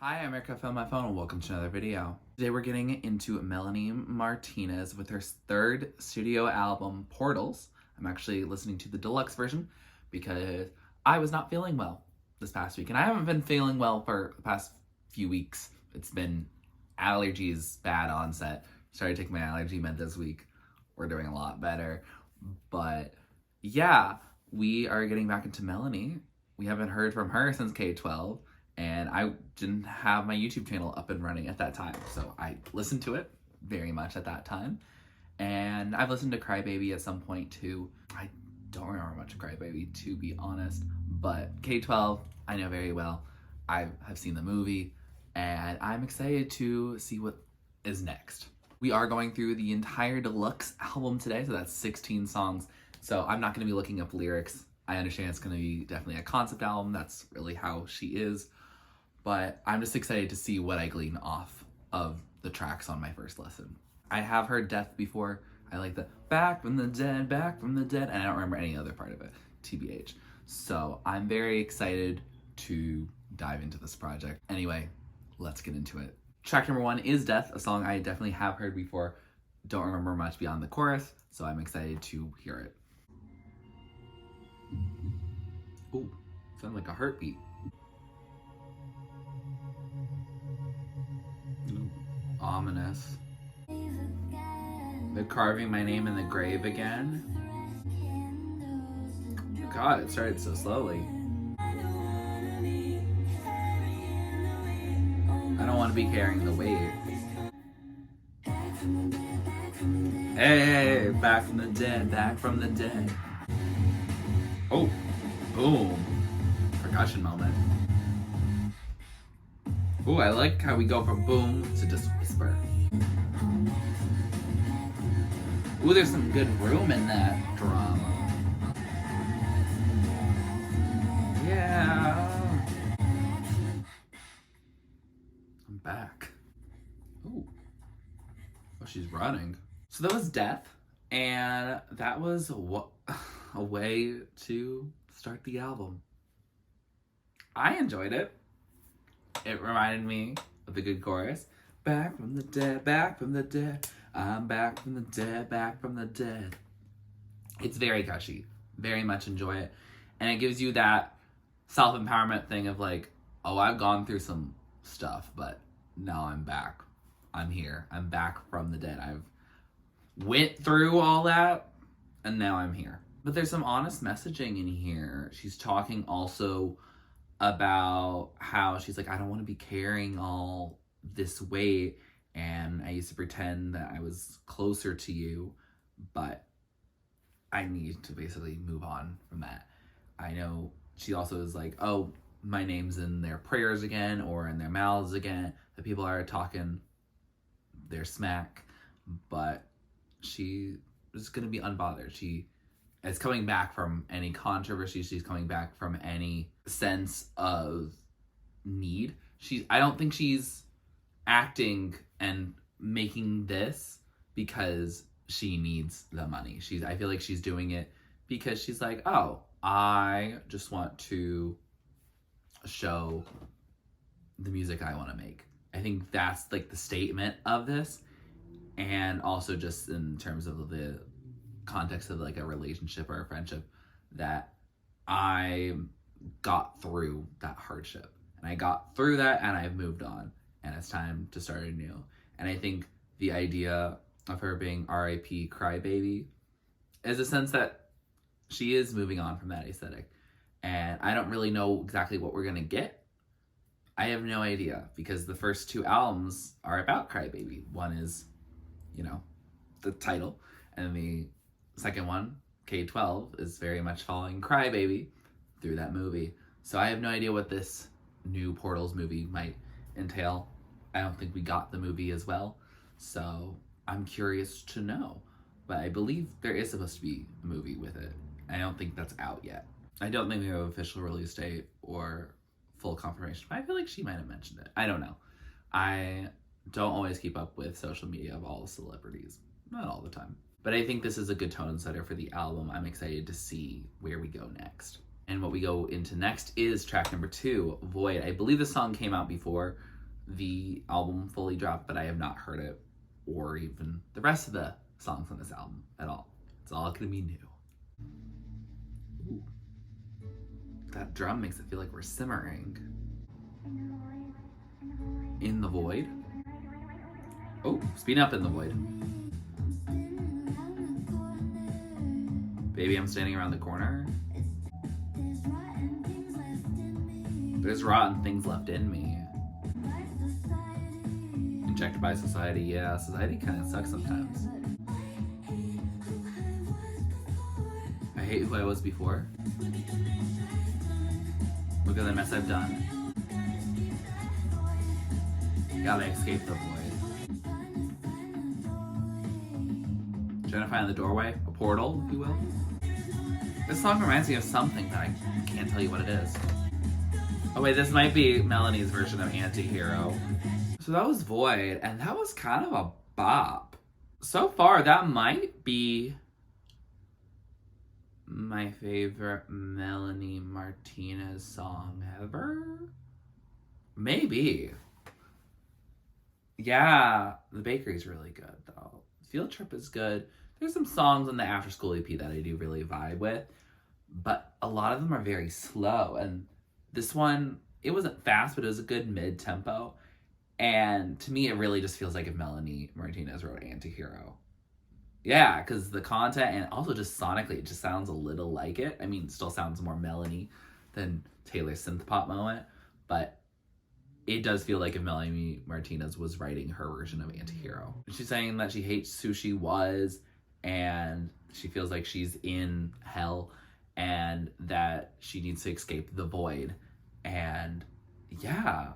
Hi, I'm Erica from my phone and welcome to another video. Today we're getting into Melanie Martinez with her third studio album, Portals. I'm actually listening to the deluxe version because I was not feeling well this past week. And I haven't been feeling well for the past few weeks. It's been allergies, bad onset. Started taking my allergy med this week. We're doing a lot better. But yeah, we are getting back into Melanie. We haven't heard from her since K-12. And I didn't have my YouTube channel up and running at that time. So I listened to it very much at that time. And I've listened to Crybaby at some point too. I don't remember much of Crybaby, to be honest. But K-12, I know very well. I have seen the movie. And I'm excited to see what is next. We are going through the entire deluxe album today. So that's 16 songs. So I'm not going to be looking up lyrics. I understand it's going to be definitely a concept album. That's really how she is. But I'm just excited to see what I glean off of the tracks on my first listen. I have heard Death before. I like the back from the dead, and I don't remember any other part of it, TBH. So I'm very excited to dive into this project. Anyway, let's get into it. Track number 1 is Death, a song I definitely have heard before. Don't remember much beyond the chorus, so I'm excited to hear it. Ooh, sounds like a heartbeat. Ooh, ominous. They're carving my name in the grave again. God, it started so slowly. I don't want to be carrying the weight. Hey, back from the dead, back from the dead. Oh, boom. Percussion moment. Ooh, I like how we go from boom to just whisper. Ooh, there's some good room in that drum. Yeah. I'm back. Ooh. Oh, she's running. So that was Death, and that was a way to start the album. I enjoyed it. It reminded me of the good chorus. Back from the dead, back from the dead. I'm back from the dead, back from the dead. It's very catchy. Very much enjoy it. And it gives you that self-empowerment thing of like, oh, I've gone through some stuff, but now I'm back. I'm here. I'm back from the dead. I've went through all that, and now I'm here. But there's some honest messaging in here. She's talking also about how she's like, I don't want to be carrying all this weight, and I used to pretend that I was closer to you, but I need to basically move on from that. I know she also is like, oh, my name's in their prayers again, or in their mouths again. The people are talking their smack, but she is going to be unbothered. She is coming back from any controversy. She's coming back from any sense of need. I don't think she's acting and making this because she needs the money. I feel like she's doing it because she's like, oh, I just want to show the music I want to make. I think that's like the statement of this. And also just in terms of the context of like a relationship or a friendship, that I got through that hardship. And I got through that and I've moved on. And it's time to start anew. And I think the idea of her being R.I.P. Crybaby is a sense that she is moving on from that aesthetic. And I don't really know exactly what we're going to get. I have no idea, because the first 2 albums are about Crybaby. One is, you know, the title. And the second one, K-12, is very much following Crybaby through that movie. So I have no idea what this new Portals movie might entail. I don't think we got the movie as well, so I'm curious to know. But I believe there is supposed to be a movie with it. I don't think that's out yet. I don't think we have an official release date or full confirmation, but I feel like she might have mentioned it. I don't know. I don't always keep up with social media of all the celebrities. Not all the time. But I think this is a good tone setter for the album. I'm excited to see where we go next. And what we go into next is track number 2, Void. I believe the song came out before the album fully dropped, but I have not heard it or even the rest of the songs on this album at all. It's all gonna be new. Ooh. That drum makes it feel like we're simmering. In the void. Oh, speed up in the void. Baby, I'm standing around the corner. There's rotten things left in me. Injected by society, yeah. Society kind of sucks sometimes. I hate who I was before. Look at the mess I've done. Gotta escape the void. Trying to find the doorway, a portal, if you will. This song reminds me of something, but I can't tell you what it is. Oh wait, this might be Melanie's version of Anti-Hero. So that was Void, and that was kind of a bop. So far, that might be my favorite Melanie Martinez song ever? Maybe. Yeah, The Bakery's really good, though. Field Trip is good. There's some songs on the After School EP that I do really vibe with, but a lot of them are very slow, and this one, it wasn't fast, but it was a good mid-tempo. And to me, it really just feels like if Melanie Martinez wrote Anti-Hero. Yeah, because the content and also just sonically, it just sounds a little like it. I mean, it still sounds more Melanie than Taylor's synth pop moment, but it does feel like if Melanie Martinez was writing her version of Anti-Hero. She's saying that she hates who she was and she feels like she's in hell and that she needs to escape the void. And yeah,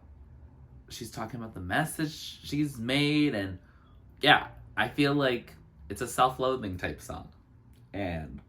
she's talking about the message she's made, and yeah, I feel like it's a self-loathing type song, and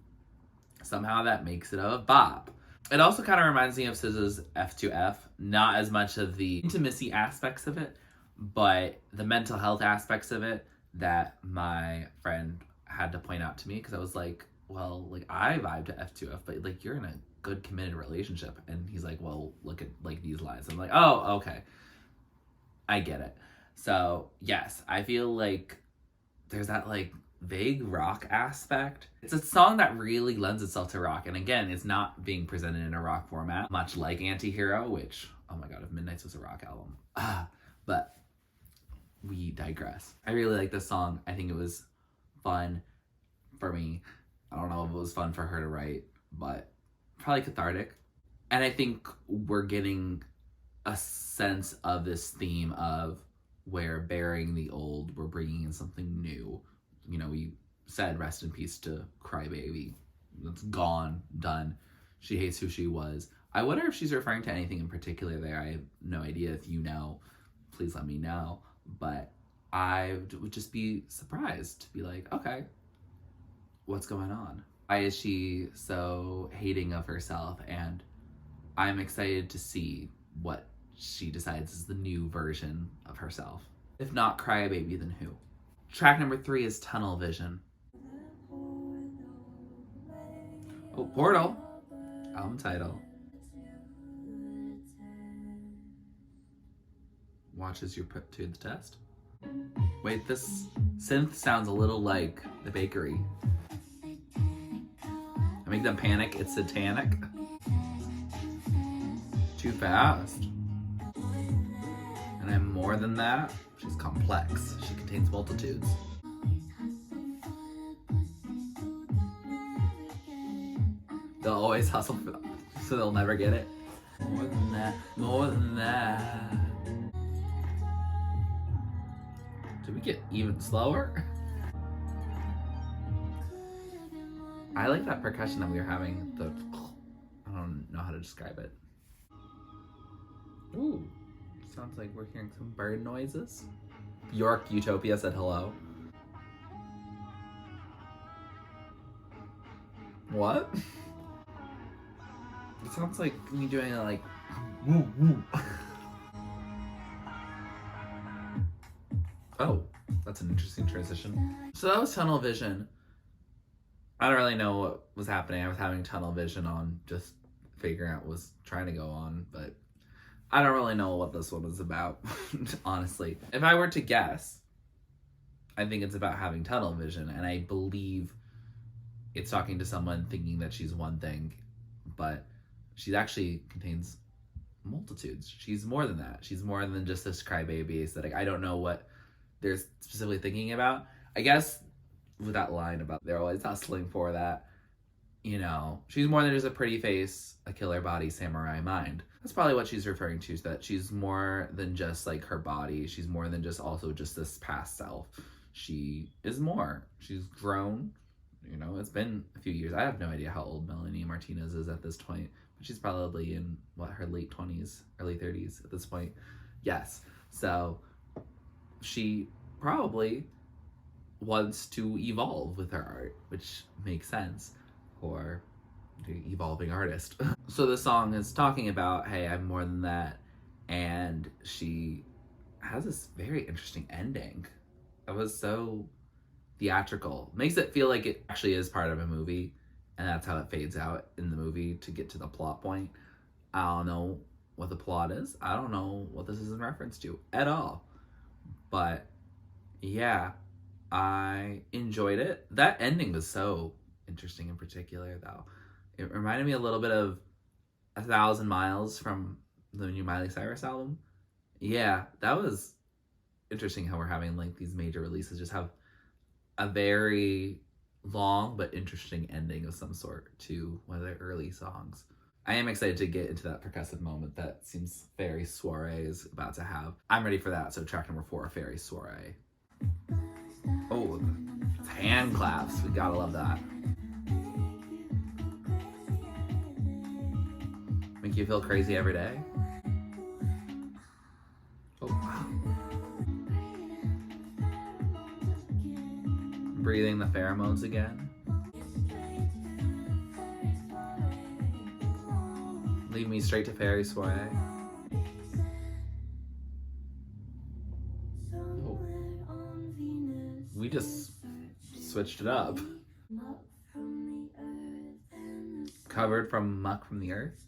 somehow that makes it a bop. It also kind of reminds me of SZA's F2F, not as much of the intimacy aspects of it, but the mental health aspects of it that my friend had to point out to me, because I was like, well, like, I vibe to F2F, but like, you're in a good committed relationship. And he's like, well, look at like these lines. I'm like, oh, okay, I get it. So yes, I feel like there's that like vague rock aspect. It's a song that really lends itself to rock, and again, it's not being presented in a rock format, much like Anti-Hero, which, oh my god, if Midnight's was a rock album. But we digress. I really like this song. I think it was fun for me. I don't know if it was fun for her to write, but probably cathartic. And I think we're getting a sense of this theme of where burying the old, we're bringing in something new. You know, we said rest in peace to Crybaby. That's gone, done. She hates who she was. I wonder if she's referring to anything in particular there. I have no idea. If you know, please let me know. But I would just be surprised to be like, okay, what's going on? Why is she so hating of herself? And I'm excited to see what she decides is the new version of herself. If not Crybaby, then who? Track number 3 is Tunnel Vision. Oh, Portal. Album title. Watch as you're put to the test. Wait, this synth sounds a little like The Bakery. I make them panic, it's satanic. Too fast. And I'm more than that. She's complex. She contains multitudes. They'll always hustle for them, so they'll never get it. More than that, more than that. Did we get even slower? I like that percussion that we were having. I don't know how to describe it. Ooh. Sounds like we're hearing some bird noises. York Utopia said hello. What? It sounds like me doing it like woo woo. Oh, that's an interesting transition. So that was Tunnel Vision. I don't really know what was happening. I was having tunnel vision on just figuring out what was trying to go on, but I don't really know what this one is about, honestly. If I were to guess, I think it's about having tunnel vision, and I believe it's talking to someone thinking that she's one thing, but she actually contains multitudes. She's more than that. She's more than just this crybaby aesthetic. I don't know what they're specifically thinking about. I guess with that line about they're always hustling for that, you know, she's more than just a pretty face, a killer body, samurai mind. That's probably what she's referring to, is that she's more than just like her body. She's more than just also just this past self. She is more. She's grown. You know, it's been a few years. I have no idea how old Melanie Martinez is at this point, but she's probably in, what, her late 20s, early 30s at this point. Yes. So she probably wants to evolve with her art, which makes sense for the evolving artist. So the song is talking about, hey, I'm more than that. And she has this very interesting ending. It was so theatrical. Makes it feel like it actually is part of a movie, and that's how it fades out in the movie to get to the plot point. I don't know what the plot is. I don't know what this is in reference to at all. But yeah, I enjoyed it. That ending was so interesting in particular, though. It reminded me a little bit of 1,000 Miles from the new Miley Cyrus album. Yeah, that was interesting how we're having like these major releases just have a very long but interesting ending of some sort to one of their early songs. I am excited to get into that percussive moment that seems FAERIE SOIRÉE is about to have. I'm ready for that. So track number 4, FAERIE SOIRÉE. Oh, it's hand claps. We gotta love that. Make you feel crazy every day? Oh, wow. Breathing the pheromones again. Lead me straight to FAERIE SOIRÉE. Oh. We just switched it up. Covered from muck from the earth.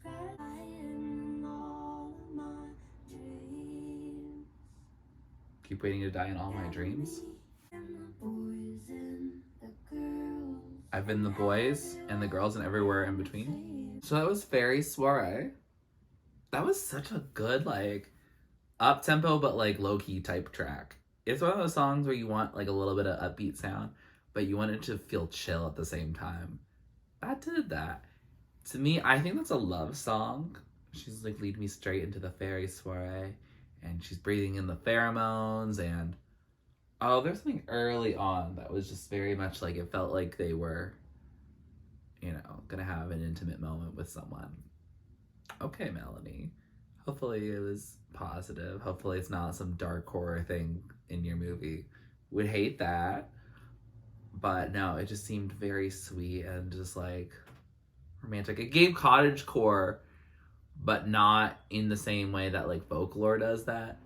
Keep waiting to die in all my dreams. I've been the boys and the girls and everywhere in between. So that was FAERIE SOIRÉE. That was such a good, like, up-tempo but like low-key type track. It's one of those songs where you want like a little bit of upbeat sound, but you want it to feel chill at the same time. That did that. To me, I think that's a love song. She's like, lead me straight into the FAERIE SOIRÉE, and she's breathing in the pheromones, and oh, there's something early on that was just very much like it felt like they were, you know, gonna have an intimate moment with someone. Okay, Melanie. Hopefully it was positive. Hopefully it's not some dark horror thing in your movie. Would hate that. But no, it just seemed very sweet and just like romantic. It gave cottagecore, but not in the same way that like folklore does that.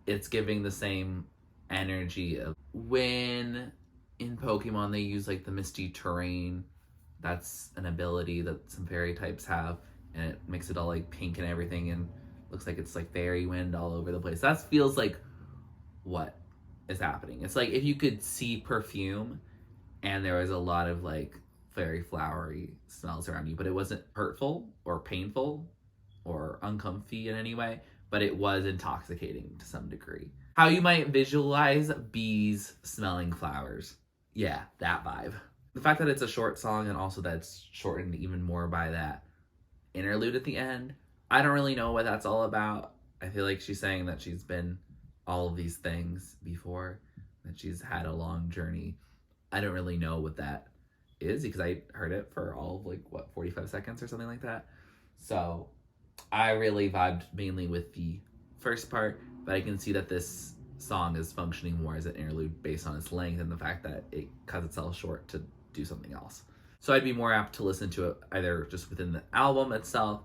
It's giving the same energy of when in Pokemon they use like the misty terrain. That's an ability that some fairy types have, and it makes it all like pink and everything and looks like it's like fairy wind all over the place. That feels like what is happening. It's like if you could see perfume and there was a lot of like fairy flowery smells around you, but it wasn't hurtful or painful or uncomfy in any way, but it was intoxicating to some degree. How you might visualize bees smelling flowers. Yeah, that vibe. The fact that it's a short song and also that it's shortened even more by that interlude at the end, I don't really know what that's all about. I feel like she's saying that she's been all of these things before, that she's had a long journey. I don't really know what that is because I heard it for all of like, what, 45 seconds or something like that. So I really vibed mainly with the first part, but I can see that this song is functioning more as an interlude based on its length and the fact that it cuts itself short to do something else. So I'd be more apt to listen to it either just within the album itself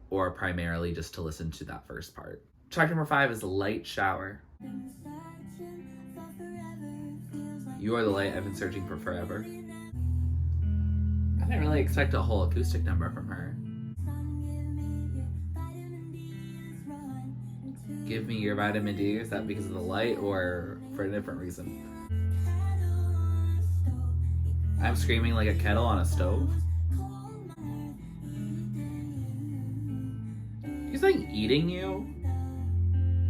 or primarily just to listen to that first part. Track number 5 is Light Shower. You are the light I've been searching for forever. I didn't really expect a whole acoustic number from her. give me your vitamin D? Is that because of the light or for a different reason? I'm screaming like a kettle on a stove. He's like eating you?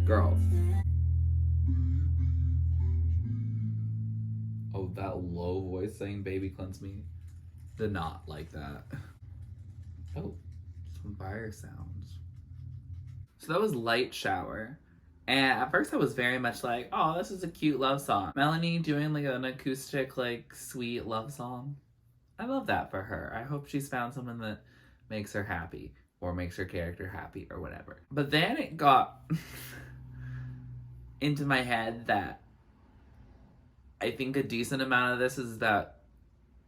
Girl. Oh, that low voice saying baby cleanse me. Did not like that. Oh, some fire sounds. So that was Light Shower. And at first I was very much like, oh, this is a cute love song. Melanie doing like an acoustic, like sweet love song. I love that for her. I hope she's found someone that makes her happy or makes her character happy or whatever. But then it got into my head that I think a decent amount of this is about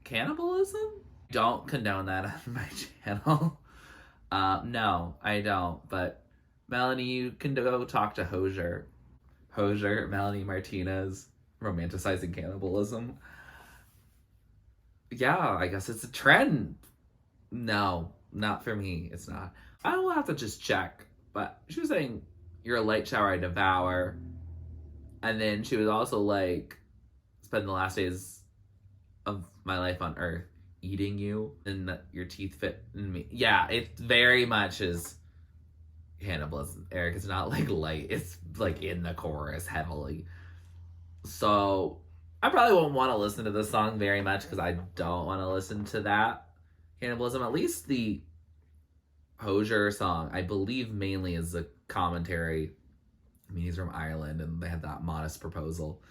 cannibalism. Don't condone that on my channel. No, I don't. But Melanie, you can go talk to Hosier, Melanie Martinez, romanticizing cannibalism. Yeah, I guess it's a trend. No, not for me. It's not. I will have to just check. But she was saying, you're a light shower I devour. And then she was also like, spend the last days of my life on Earth eating you and your teeth fit in me. Yeah, it very much is cannibalism. Eric, it's not like light. It's like in the chorus heavily. So I probably won't want to listen to this song very much because I don't want to listen to that cannibalism. At least the Hosier song, I believe, mainly is a commentary. I mean, he's from Ireland and they had that Modest Proposal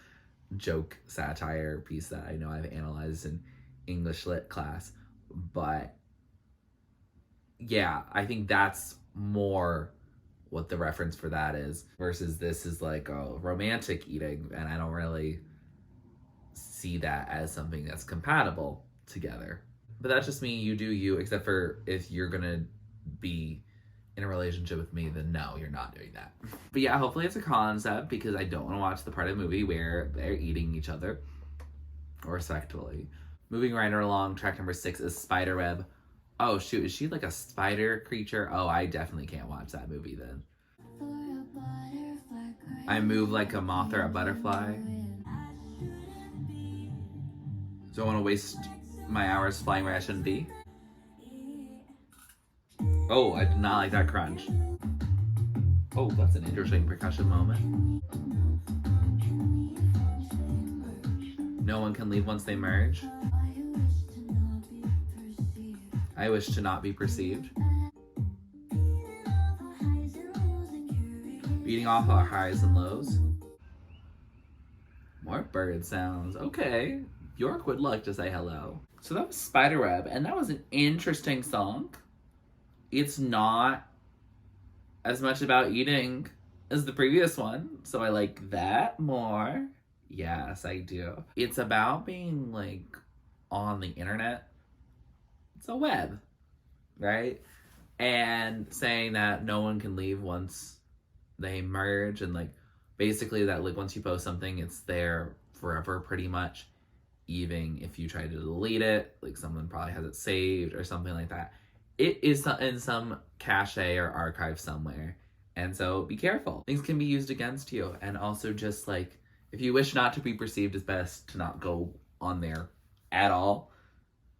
joke satire piece that I know I've analyzed in English lit class. But yeah, I think that's more what the reference for that is versus this is like a romantic eating, and I don't really see that as something that's compatible together. But that's just me. You do you, except for if you're gonna be in a relationship with me, then no, you're not doing that. But yeah, hopefully it's a concept because I don't want to watch the part of the movie where they're eating each other or respectfully. Moving right along, track number 6 is Spiderweb. Oh shoot, is she like a spider creature? Oh, I definitely can't watch that movie then. I move like a moth or a butterfly. So I want to waste my hours flying where I shouldn't be. Oh, I did not like that crunch. Oh, that's an interesting percussion moment. No one can leave once they merge. I wish to not be perceived. Beating off our highs and lows. More bird sounds. Okay. Bjork would like to say hello. So that was Spiderweb, and that was an interesting song. It's not as much about eating as the previous one, so I like that more. Yes, I do. It's about being like on the internet. It's a web, right? And saying that no one can leave once they merge, and like basically that like once you post something, it's there forever pretty much. Even if you try to delete it, like someone probably has it saved or something like that. It is in some cache or archive somewhere. And so be careful. Things can be used against you. And also just like, if you wish not to be perceived, it's best to not go on there at all.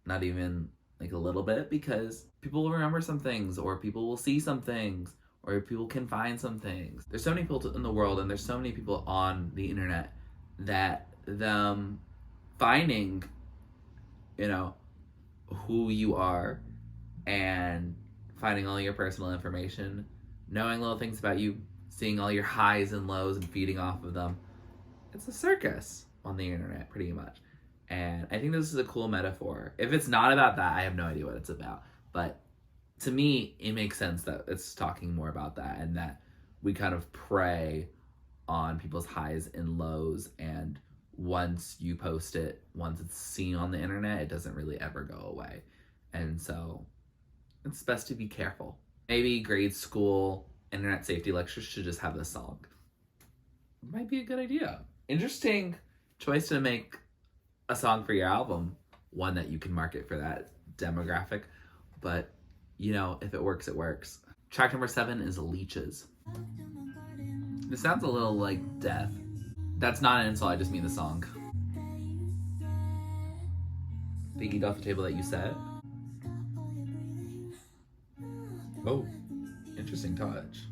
Not even like a little bit, because people will remember some things, or people will see some things, or people can find some things. There's so many people in the world, and there's so many people on the internet that them finding, you know, who you are and finding all your personal information, knowing little things about you, seeing all your highs and lows and feeding off of them. It's a circus on the internet, pretty much. And I think this is a cool metaphor. If it's not about that, I have no idea what it's about. But to me, it makes sense that it's talking more about that, and that we kind of prey on people's highs and lows, and once you post it, once it's seen on the internet, it doesn't really ever go away. And so it's best to be careful. Maybe grade school internet safety lectures should just have this song. Might be a good idea. Interesting choice to make a song for your album, one that you can market for that demographic. But, you know, if it works, it works. Track number 7 is Leeches. This sounds a little like death. That's not an insult, I just mean the song. They eat off the table that you set. Oh, interesting touch.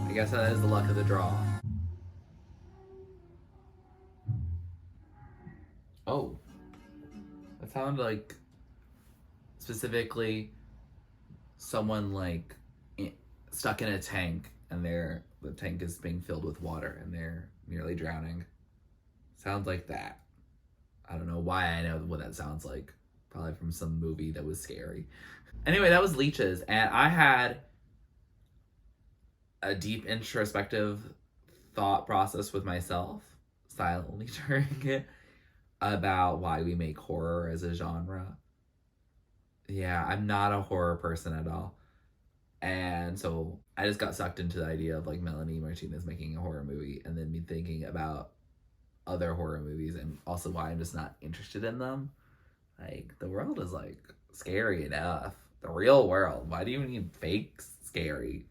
I guess that is the luck of the draw. Oh, that sounded like specifically someone like stuck in a tank and the tank is being filled with water and they're nearly drowning. Sounds like that. I don't know why I know what that sounds like. Probably from some movie that was scary. Anyway, that was Leeches, and I had a deep introspective thought process with myself, silently during it, about why we make horror as a genre. Yeah, I'm not a horror person at all. And so I just got sucked into the idea of like Melanie Martinez making a horror movie and then me thinking about other horror movies and also why I'm just not interested in them. Like, the world is like scary enough. The real world. Why do you need fake scary?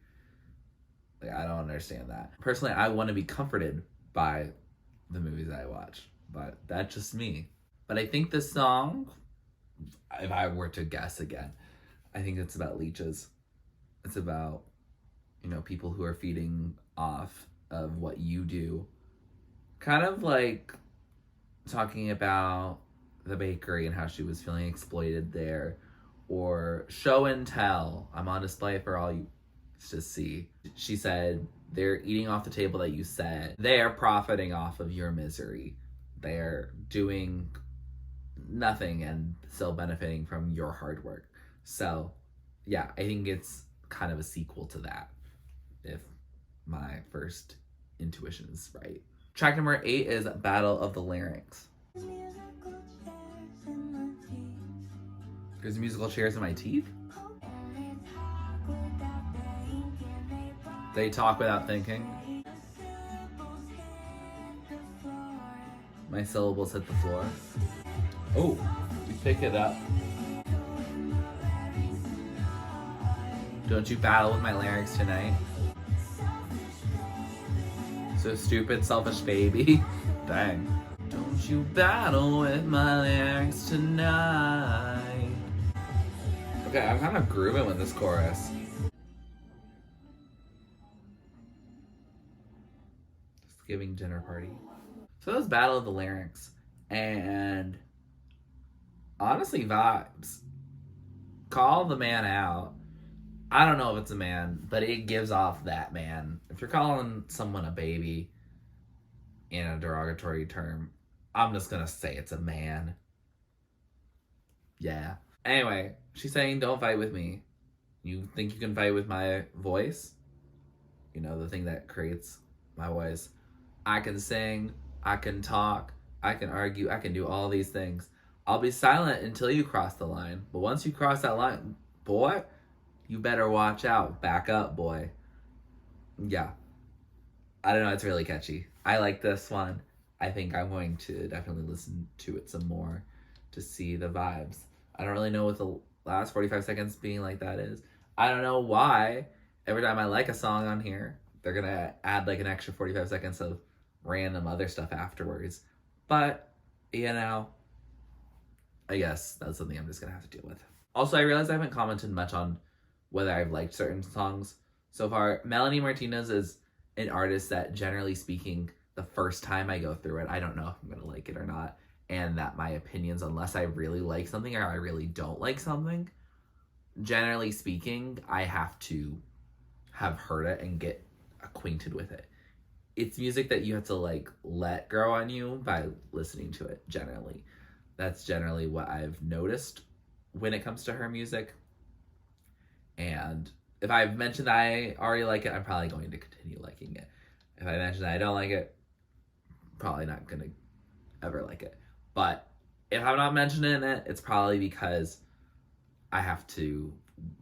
Like, I don't understand that. Personally, I want to be comforted by the movies that I watch, but that's just me. But I think this song, if I were to guess again, I think it's about leeches. It's about, you know, people who are feeding off of what you do. Kind of like talking about the bakery and how she was feeling exploited there. Or show and tell. I'm on display for all you to see. She said, they're eating off the table that you set. They're profiting off of your misery. They're doing nothing and still benefiting from your hard work. So, yeah, I think it's kind of a sequel to that, if my first intuition is right. Track number 8 is Battle of the LARYNX. There's musical chairs in my teeth? They talk without thinking. My syllables hit the floor. Oh, we pick it up. Don't you battle with my larynx tonight? So stupid, selfish baby. Dang. Don't you battle with my larynx tonight? Okay, I'm kind of grooving with this chorus. Just giving dinner party. So that was Battle of the LARYNX. And honestly, vibes. Call the man out. I don't know if it's a man, but it gives off that man. If you're calling someone a baby in a derogatory term, I'm just gonna say it's a man. Yeah. Anyway, she's saying, don't fight with me. You think you can fight with my voice? You know, the thing that creates my voice. I can sing, I can talk, I can argue, I can do all these things. I'll be silent until you cross the line. But once you cross that line, boy, you better watch out. Back up, boy. Yeah. I don't know, it's really catchy. I like this one. I think I'm going to definitely listen to it some more to see the vibes. I don't really know what the last 45 seconds being like that is. I don't know why every time I like a song on here, they're going to add like an extra 45 seconds of random other stuff afterwards. But, you know, I guess that's something I'm just going to have to deal with. Also, I realized I haven't commented much on whether I've liked certain songs so far. Melanie Martinez is an artist that, generally speaking, the first time I go through it, I don't know if I'm going to like it or not. And that my opinions, unless I really like something or I really don't like something, generally speaking, I have to have heard it and get acquainted with it. It's music that you have to like let grow on you by listening to it, generally. That's generally what I've noticed when it comes to her music. And if I've mentioned that I already like it, I'm probably going to continue liking it. If I mention that I don't like it, probably not going to ever like it. But if I'm not mentioning it, it's probably because I have to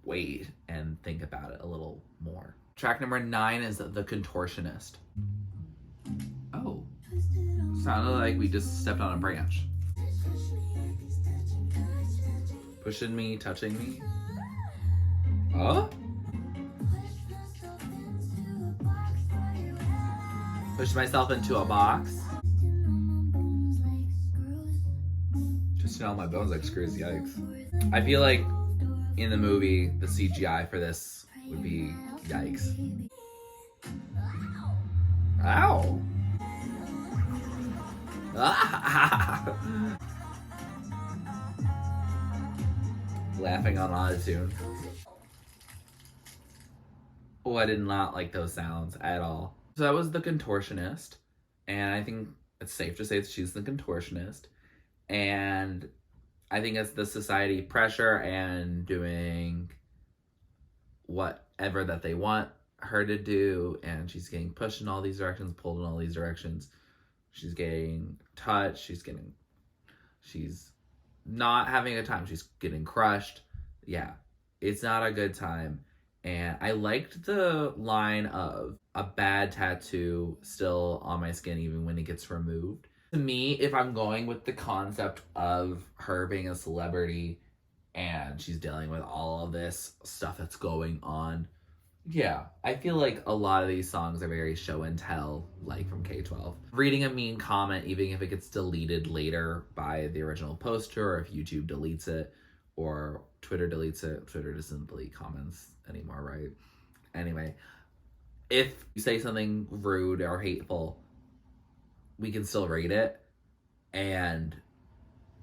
wait and think about it a little more. Track number 9 is The Contortionist. Oh, sounded like we just stepped on a branch. Pushing me, touching me. Oh? Push myself into a box. Twisting all my bones like screws, yikes. I feel like in the movie, the CGI for this would be yikes. Ow! Laughing on autotune. Oh, I did not like those sounds at all. So that was the Contortionist, and I think it's safe to say that she's the Contortionist, and I think it's the society pressure and doing whatever that they want her to do, and she's getting pushed in all these directions, pulled in all these directions. She's getting touched, she's not having a time, she's getting crushed. Yeah, it's not a good time. And I liked the line of a bad tattoo still on my skin even when it gets removed. To me, if I'm going with the concept of her being a celebrity and she's dealing with all of this stuff that's going on, yeah, I feel like a lot of these songs are very show and tell, like from K-12. Reading a mean comment, even if it gets deleted later by the original poster, or if YouTube deletes it, or Twitter deletes it. Twitter doesn't delete comments anymore, right? Anyway, if you say something rude or hateful, we can still read it, and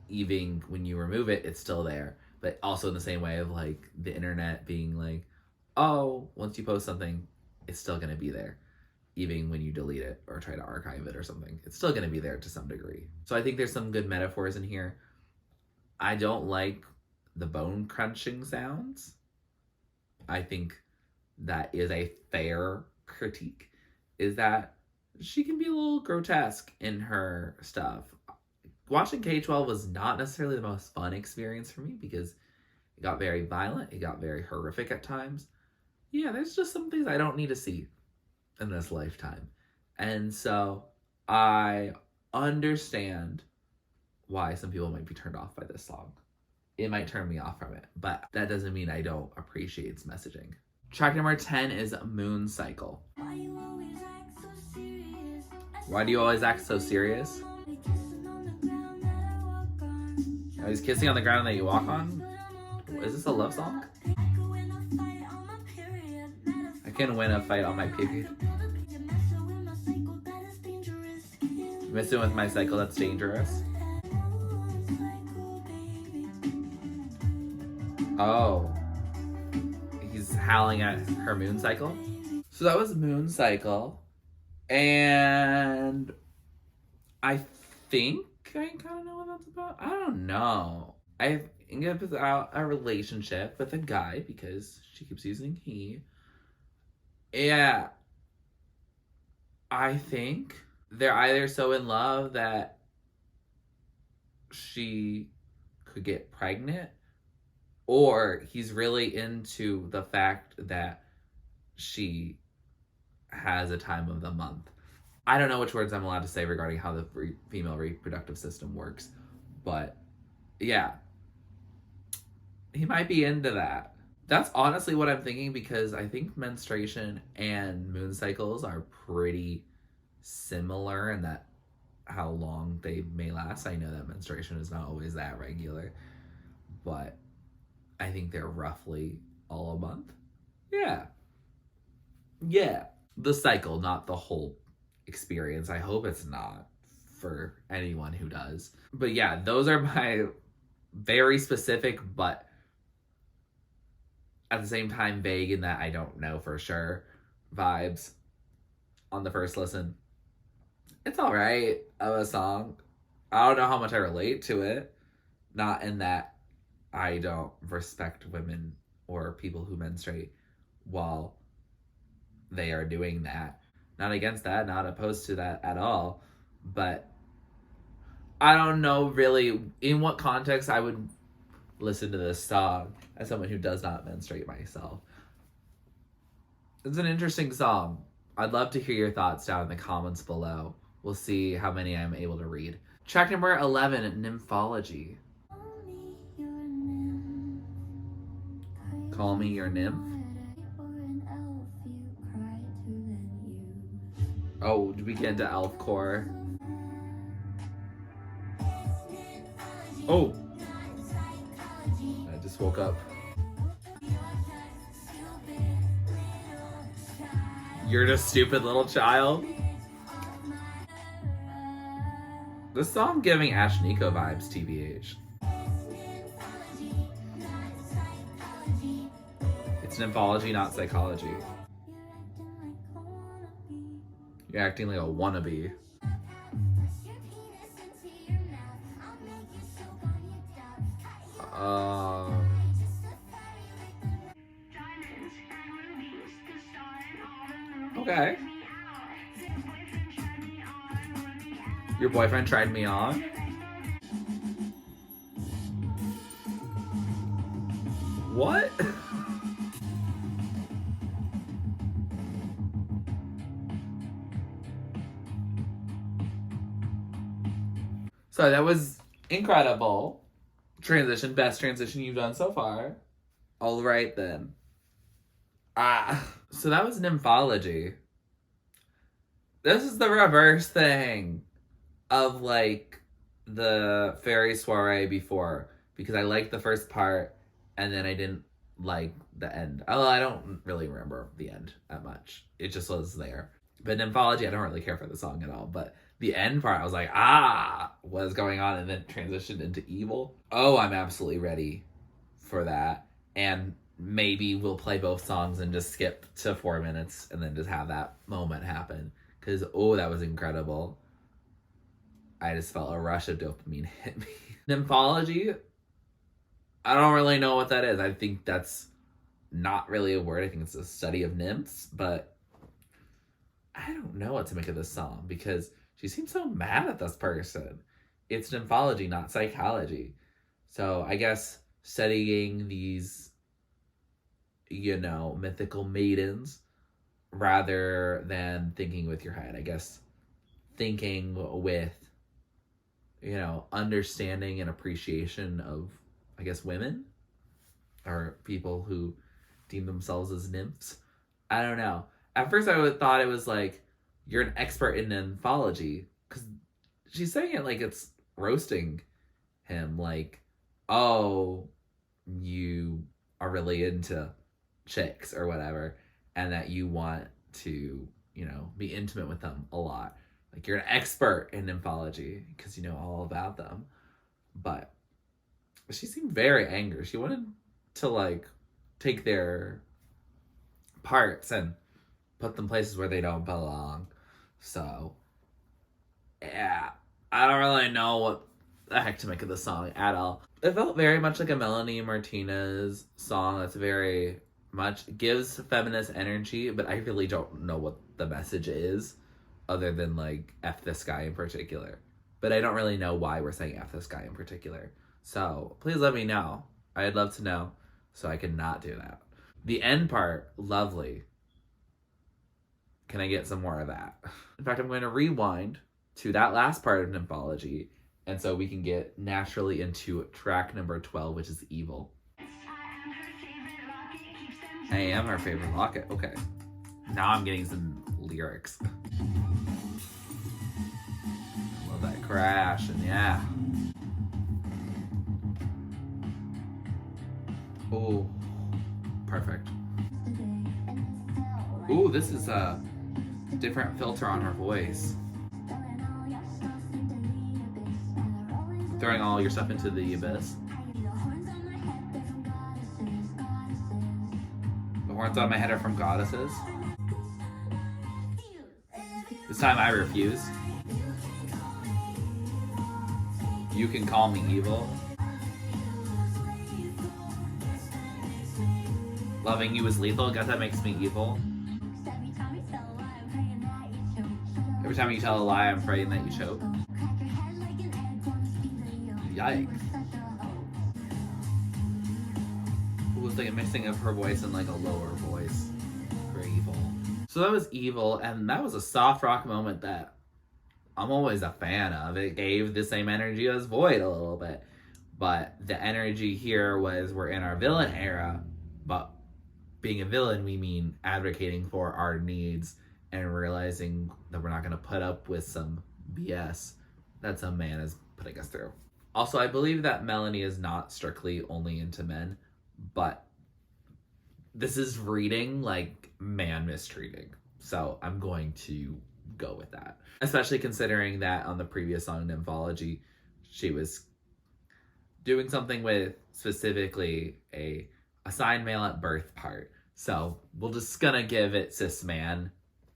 even when you remove it, it's still there. But also in the same way of like the internet being like, oh, once you post something, it's still going to be there. Even when you delete it or try to archive it or something, it's still going to be there to some degree. So I think there's some good metaphors in here. I don't like the bone crunching sounds. I think that is a fair critique, is that she can be a little grotesque in her stuff. Watching K-12 was not necessarily the most fun experience for me because it got very violent, it got very horrific at times. Yeah, there's just some things I don't need to see in this lifetime. And so I understand why some people might be turned off by this song. It might turn me off from it, but that doesn't mean I don't appreciate its messaging. Track number 10 is Moon Cycle. Why do you always act so serious? Oh, he's kissing on the ground that you walk on? Is this a love song? I can win a fight on my period. Messing with my cycle, that's dangerous. Oh. He's howling at her moon cycle. So that was Moon Cycle. And I think I kind of know what that's about. I don't know. I think it's about a relationship with a guy because she keeps using he. Yeah. I think they're either so in love that she could get pregnant, or he's really into the fact that she has a time of the month. I don't know which words I'm allowed to say regarding how the female reproductive system works, but yeah, he might be into that. That's honestly what I'm thinking, because I think menstruation and moon cycles are pretty similar in that how long they may last. I know that menstruation is not always that regular, but I think they're roughly all a month. Yeah. The cycle, not the whole experience. I hope it's not for anyone who does. But yeah, those are my very specific, but at the same time vague in that I don't know for sure vibes on the first listen. It's all right of a song. I don't know how much I relate to it. Not in that I don't respect women or people who menstruate while they are doing that. Not against that, not opposed to that at all. But I don't know really in what context I would listen to this song as someone who does not menstruate myself. It's an interesting song. I'd love to hear your thoughts down in the comments below. We'll see how many I'm able to read. Track number 11, Nymphology. Call me your nymph. Oh, we get into elf core. Oh! I just woke up. You're just stupid little child. This song giving Ash Nico vibes, TBH. It's nymphology, not psychology. You're acting like a wannabe. Okay. Your boyfriend tried me on? What? So that was incredible. Transition, best transition you've done so far. All right then. So that was Nymphology. This is the reverse thing of like the FAERIE soiree before, because I liked the first part and then I didn't like the end. Oh, I don't really remember the end that much. It just was there. But Nymphology, I don't really care for the song at all. But the end part, I was like, what is going on? And then transitioned into evil. Oh, I'm absolutely ready for that. And maybe we'll play both songs and just skip to 4 minutes and then just have that moment happen. Because, that was incredible. I just felt a rush of dopamine hit me. Nymphology, I don't really know what that is. I think that's not really a word. I think it's a study of nymphs. But I don't know what to make of this song because she seems so mad at this person. It's nymphology, not psychology. So I guess studying these, mythical maidens rather than thinking with your head. I guess thinking with, understanding and appreciation of, I guess, women or people who deem themselves as nymphs. I don't know. At first I thought it was like, you're an expert in nymphology, because she's saying it like it's roasting him, like, oh, you are really into chicks or whatever, and that you want to, be intimate with them a lot. Like, you're an expert in nymphology because you know all about them. But she seemed very angry. She wanted to, like, take their parts and put them places where they don't belong. So, yeah, I don't really know what the heck to make of the song at all. It felt very much like a Melanie Martinez song that's very much gives feminist energy, but I really don't know what the message is other than, like, F this guy in particular. But I don't really know why we're saying F this guy in particular. So, please let me know. I'd love to know so I can not do that. The end part, lovely. Can I get some more of that? In fact, I'm going to rewind to that last part of Nymphology, and so we can get naturally into track number 12, which is Evil. I am her favorite locket. Okay. Now I'm getting some lyrics. Love that crash, and yeah. Oh, perfect. Ooh, this is a different filter on her voice. Throwing all your stuff into the abyss. The horns on my head are from goddesses. This time I refuse. You can call me evil. Loving you is lethal. Guess that makes me evil. Every time you tell a lie, I'm praying that you choke. Yikes. It was like a mixing of her voice and like a lower voice for evil. So that was Evil, and that was a soft rock moment that I'm always a fan of. It gave the same energy as Void a little bit. But the energy here was we're in our villain era, but being a villain, we mean advocating for our needs and realizing that we're not going to put up with some BS that some man is putting us through. Also, I believe that Melanie is not strictly only into men, but this is reading like man mistreating. So I'm going to go with that. Especially considering that on the previous song, Nymphology, she was doing something with specifically a assigned male at birth part. So we're just gonna give it cis man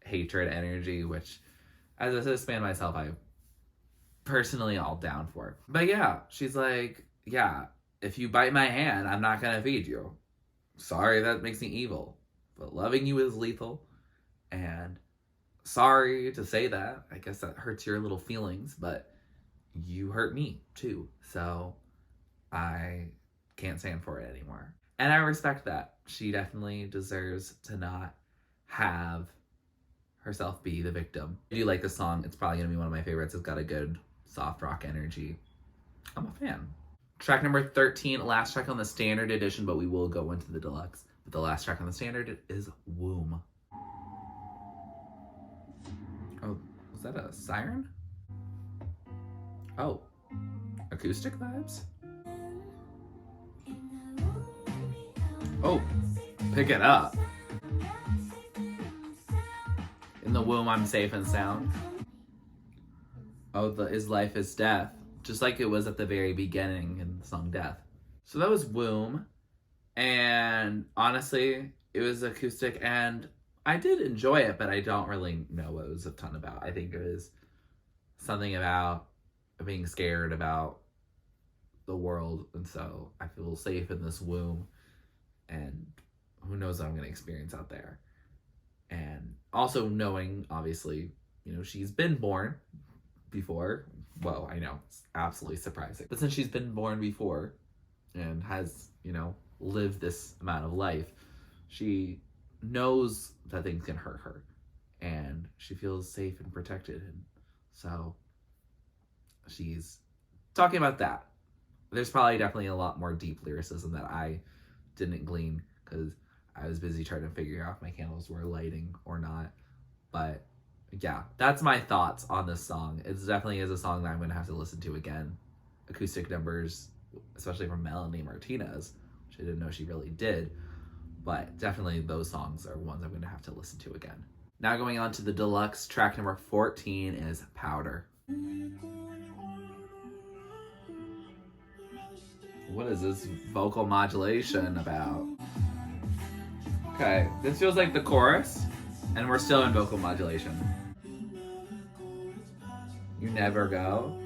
hatred energy, which as a cis man myself, I personally all down for. But yeah, she's like, yeah, if you bite my hand, I'm not gonna feed you. Sorry, that makes me evil, but loving you is lethal. And sorry to say that. I guess that hurts your little feelings, but you hurt me too. So I can't stand for it anymore. And I respect that. She definitely deserves to not have herself be the victim. I do like the song. It's probably gonna be one of my favorites. It's got a good soft rock energy. I'm a fan. Track number 13, last track on the standard edition, but we will go into the deluxe. But the last track on the standard is Womb. Oh, was that a siren? Oh, acoustic vibes? Oh, pick it up. In the womb, I'm safe and sound. Oh, the is life is death. Just like it was at the very beginning in the song Death. So that was Womb. And honestly, it was acoustic and I did enjoy it, but I don't really know what it was a ton about. I think it was something about being scared about the world. And so I feel safe in this womb. And who knows what I'm going to experience out there. And also knowing, obviously, you know, she's been born before. Well, I know, it's absolutely surprising. But since she's been born before and has, you know, lived this amount of life, she knows that things can hurt her. And she feels safe and protected. And so she's talking about that. There's probably definitely a lot more deep lyricism that I didn't glean because I was busy trying to figure out if my candles were lighting or not. But yeah, that's my thoughts on this song. It definitely is a song that I'm going to have to listen to again. Acoustic numbers, especially from Melanie Martinez, which I didn't know she really did. But definitely those songs are ones I'm going to have to listen to again. Now going on to the deluxe, track number 14 is Powder. What is this vocal modulation about? Okay, this feels like the chorus, and we're still in vocal modulation. You never go.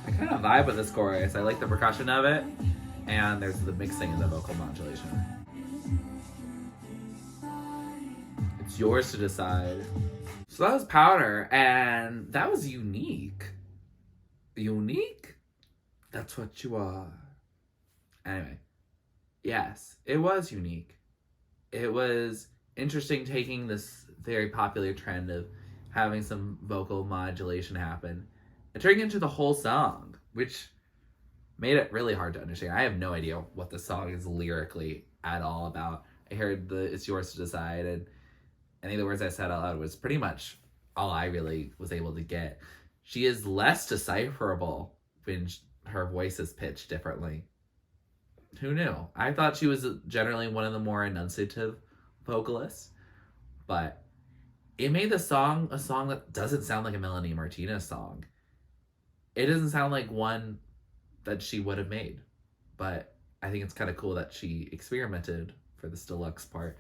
I kind of vibe with this chorus. I like the percussion of it, and there's the mixing and the vocal modulation. It's yours to decide. So that was Powder, and that was unique. Unique? That's what you are. Anyway, yes, it was unique. It was interesting taking this very popular trend of having some vocal modulation happen and turning into the whole song, which made it really hard to understand. I have no idea what the song is lyrically at all about. I heard the "It's yours to decide," and any of the words I said out loud was pretty much all I really was able to get. She is less decipherable when her voice is pitched differently. Who knew? I thought she was generally one of the more enunciative vocalists, but it made the song a song that doesn't sound like a Melanie Martinez song. It doesn't sound like one that she would have made, but I think it's kind of cool that she experimented for this deluxe part,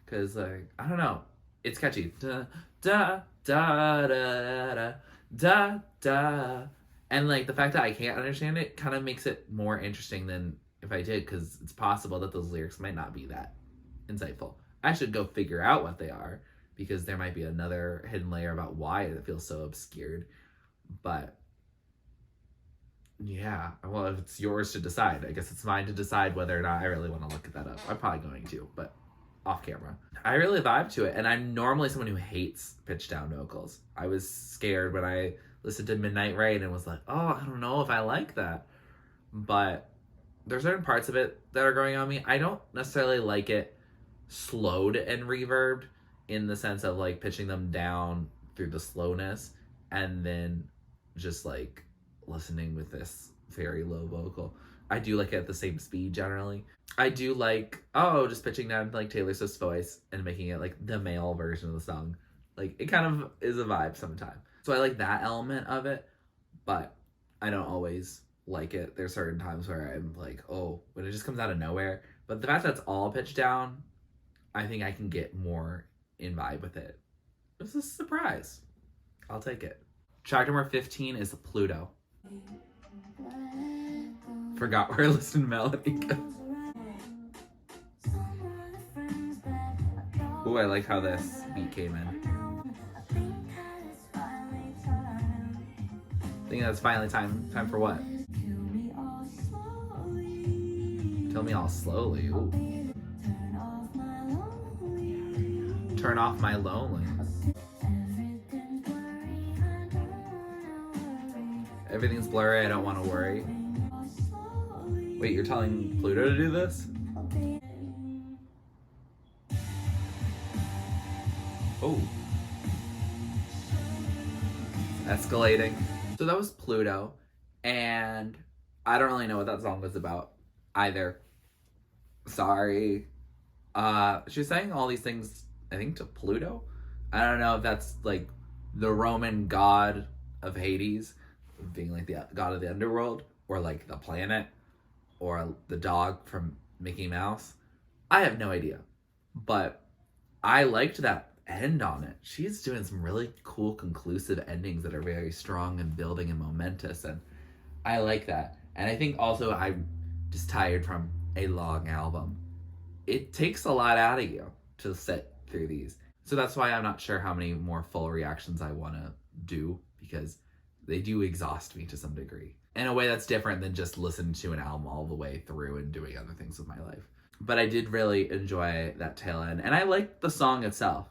because like, I don't know, it's catchy. Da da da da da da da, and like the fact that I can't understand it kind of makes it more interesting than if I did, because it's possible that those lyrics might not be that insightful. I should go figure out what they are, because there might be another hidden layer about why it feels so obscured. But yeah, well, if it's yours to decide, I guess it's mine to decide whether or not I really want to look that up. I'm probably going to, but off camera. I really vibe to it, and I'm normally someone who hates pitch down vocals. I was scared when I listened to Midnight Rain and was like, oh, I don't know if I like that. But there's certain parts of it that are growing on me. I don't necessarily like it slowed and reverbed. in the sense of like pitching them down through the slowness and then just like listening with this very low vocal. I do like it at the same speed generally. I do like, just pitching down like Taylor Swift's voice and making it like the male version of the song. Like, it kind of is a vibe sometimes. So I like that element of it, but I don't always like it. There's certain times where I'm like, oh, when it just comes out of nowhere. But the fact that it's all pitched down, I think I can get more in vibe with it. It's a surprise. I'll take it. Track number 15 is Pluto. Forgot where I listened to Melanie. Ooh, I like how this beat came in. I think that's finally time. Time for what? Kill me all slowly. Ooh. Turn off my lonely. Everything's blurry, I don't want to worry. Wait, you're telling Pluto to do this? Oh. Escalating. So that was Pluto, and I don't really know what that song was about either. Sorry. She's saying all these things, I think, to Pluto. I don't know if that's like the Roman god of Hades, being like the god of the underworld, or like the planet, or the dog from Mickey Mouse. I have no idea, but I liked that end on it. She's doing some really cool conclusive endings that are very strong and building and momentous, and I like that. And I think also I'm just tired from a long album. It takes a lot out of you to sit through these. So that's why I'm not sure how many more full reactions I want to do, because they do exhaust me to some degree in a way that's different than just listening to an album all the way through and doing other things with my life. But I did really enjoy that tail end, and I liked the song itself.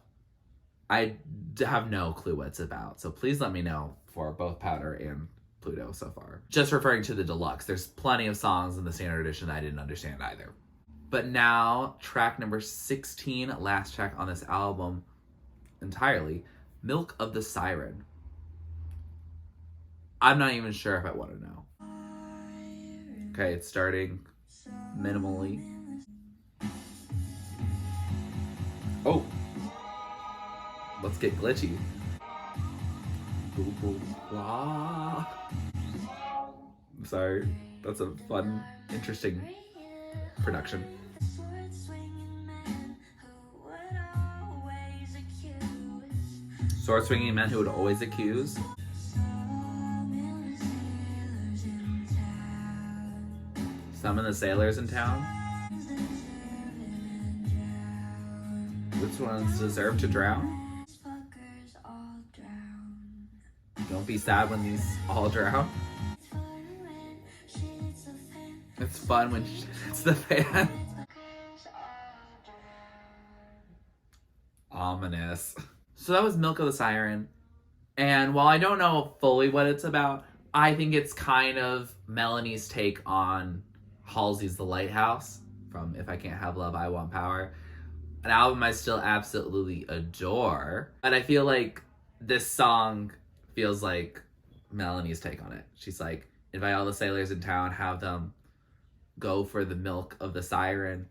I have no clue what it's about, so please let me know for both Powder and Pluto so far. Just referring to the deluxe, there's plenty of songs in the standard edition that I didn't understand either. But now, track number 16, last track on this album entirely, Milk of the Siren. I'm not even sure if I want to know. Okay, it's starting minimally. Oh! Let's get glitchy. I'm sorry. That's a fun, interesting production. Sword swinging men who would always accuse. Summon the sailors in town. Which ones deserve to drown? Don't be sad when these all drown. It's fun when it's the fan. Ominous. So that was Milk of the Siren. And while I don't know fully what it's about, I think it's kind of Melanie's take on Halsey's The Lighthouse from If I Can't Have Love, I Want Power. An album I still absolutely adore. And I feel like this song feels like Melanie's take on it. She's like, invite all the sailors in town, have them go for the milk of the siren.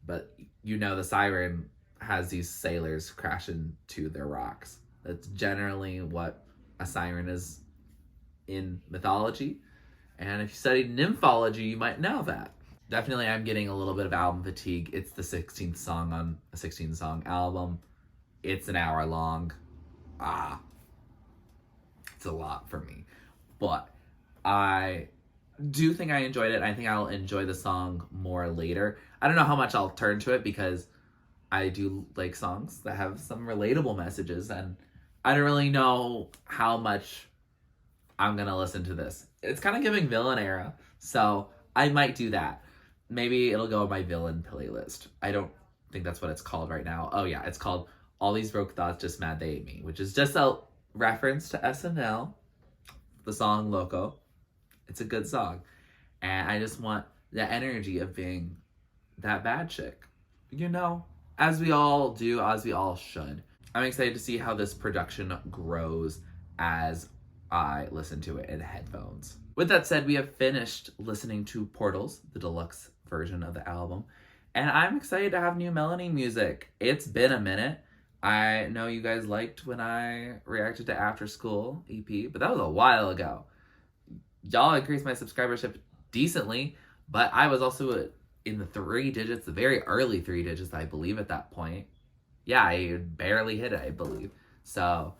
But you know the siren has these sailors crashing to their rocks. That's generally what a siren is in mythology. And if you studied nymphology, you might know that. Definitely I'm getting a little bit of album fatigue. It's the 16th song on a 16-song album. It's an hour long. It's a lot for me. But I do think I enjoyed it. I think I'll enjoy the song more later. I don't know how much I'll turn to it because I do like songs that have some relatable messages, and I don't really know how much I'm gonna listen to this. It's kind of giving villain era, so I might do that. Maybe it'll go on my villain playlist. I don't think that's what it's called right now. Oh yeah, it's called All These Broke Thoughts Just Mad They Ate Me, which is just a reference to SNL, the song Loco. It's a good song. And I just want the energy of being that bad chick. You know, as we all do, as we all should. I'm excited to see how this production grows as I listen to it in headphones. With that said, we have finished listening to Portals, the deluxe version of the album, and I'm excited to have new Melanie music. It's been a minute. I know you guys liked when I reacted to After School EP, but that was a while ago. Y'all increased my subscribership decently, but I was also in the 3 digits, the very early 3 digits, I believe, at that point. Yeah, I barely hit it, I believe. So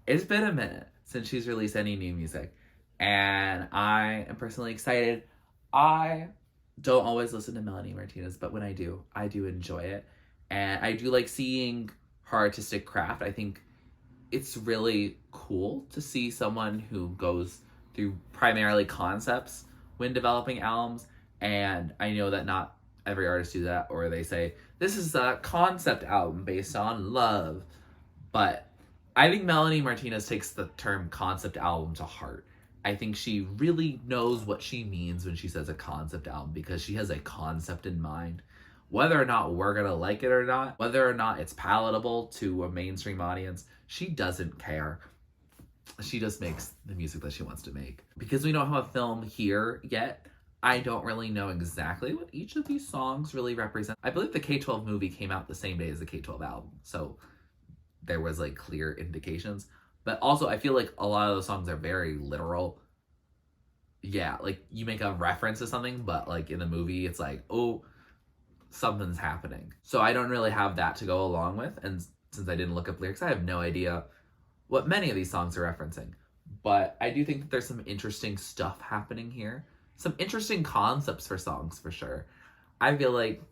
it's been a minute since she's released any new music, and I am personally excited. I don't always listen to Melanie Martinez, but when I do enjoy it, and I do like seeing her artistic craft. I think it's really cool to see someone who goes through primarily concepts when developing albums, and I know that not every artist do that, or they say, this is a concept album based on love, but I think Melanie Martinez takes the term concept album to heart. I think she really knows what she means when she says a concept album, because she has a concept in mind. Whether or not we're gonna like it or not, whether or not it's palatable to a mainstream audience, she doesn't care. She just makes the music that she wants to make. Because we don't have a film here yet, I don't really know exactly what each of these songs really represent. I believe the K-12 movie came out the same day as the K-12 album, so there was like clear indications. But also, I feel like a lot of those songs are very literal. Yeah, like you make a reference to something, but like in the movie, it's like, oh, something's happening. So I don't really have that to go along with. And since I didn't look up lyrics, I have no idea what many of these songs are referencing. But I do think that there's some interesting stuff happening here. Some interesting concepts for songs, for sure. I feel like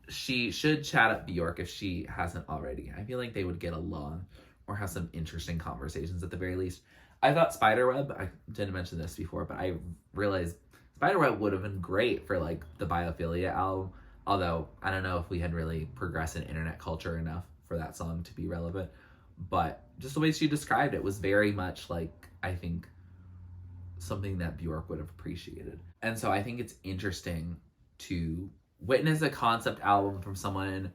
she should chat up Bjork if she hasn't already. I feel like they would get along or have some interesting conversations at the very least. I thought Spiderweb, I didn't mention this before, but I realized Spiderweb would have been great for like the Biophilia album. Although, I don't know if we had really progressed in internet culture enough for that song to be relevant. But just the way she described it was very much like, I think, something that Bjork would have appreciated. And so I think it's interesting to witness a concept album from someone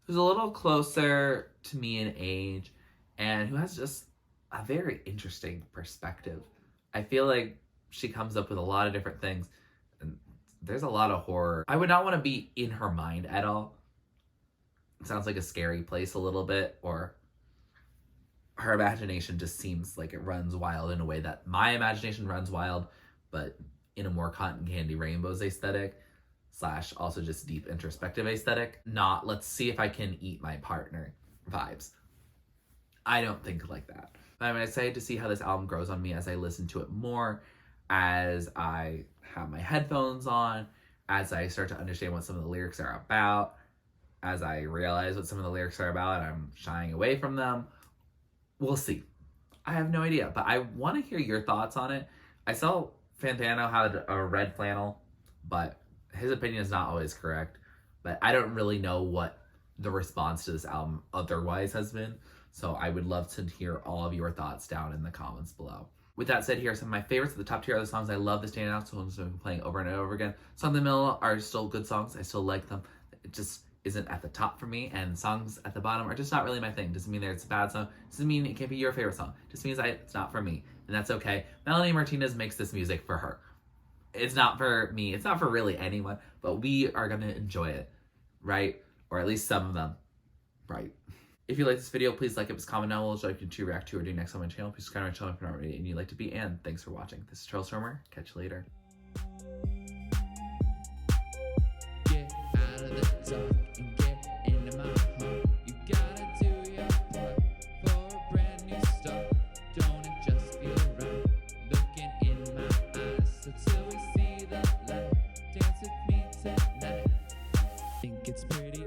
who's a little closer to me in age and who has just a very interesting perspective. I feel like she comes up with a lot of different things, and there's a lot of horror. I would not want to be in her mind at all. It sounds like a scary place a little bit, or her imagination just seems like it runs wild in a way that my imagination runs wild, but in a more cotton candy rainbows aesthetic, / also just deep introspective aesthetic. Not let's see if I can eat my partner vibes. I don't think like that. But I'm excited to see how this album grows on me as I listen to it more, as I have my headphones on, as I start to understand what some of the lyrics are about, as I realize what some of the lyrics are about and I'm shying away from them. We'll see. I have no idea, but I want to hear your thoughts on it. I saw Fantano had a red flannel, but his opinion is not always correct. But I don't really know what the response to this album otherwise has been. So I would love to hear all of your thoughts down in the comments below. With that said, here are some of my favorites. The top tier are the songs I love to stand out, so ones I've been playing over and over again. Some of the middle are still good songs. I still like them. It just isn't at the top for me, and songs at the bottom are just not really my thing. Doesn't mean that it's a bad song. Doesn't mean it can't be your favorite song. Just means it's not for me, and that's okay. Melanie Martinez makes this music for her. It's not for me. It's not for really anyone, but we are going to enjoy it, right? Or at least some of them, right? If you like this video, please like it, comment down below so I can react to or do next on my channel. Please subscribe to my channel if you're not already and you'd like to be, and thanks for watching. This is TurtleStormer. Catch you later. Get out of the dark and get into my heart. You gotta do your part for a brand new start. Don't it just feel right? Looking in my eyes until we see the light. Dance with me tonight. Think it's pretty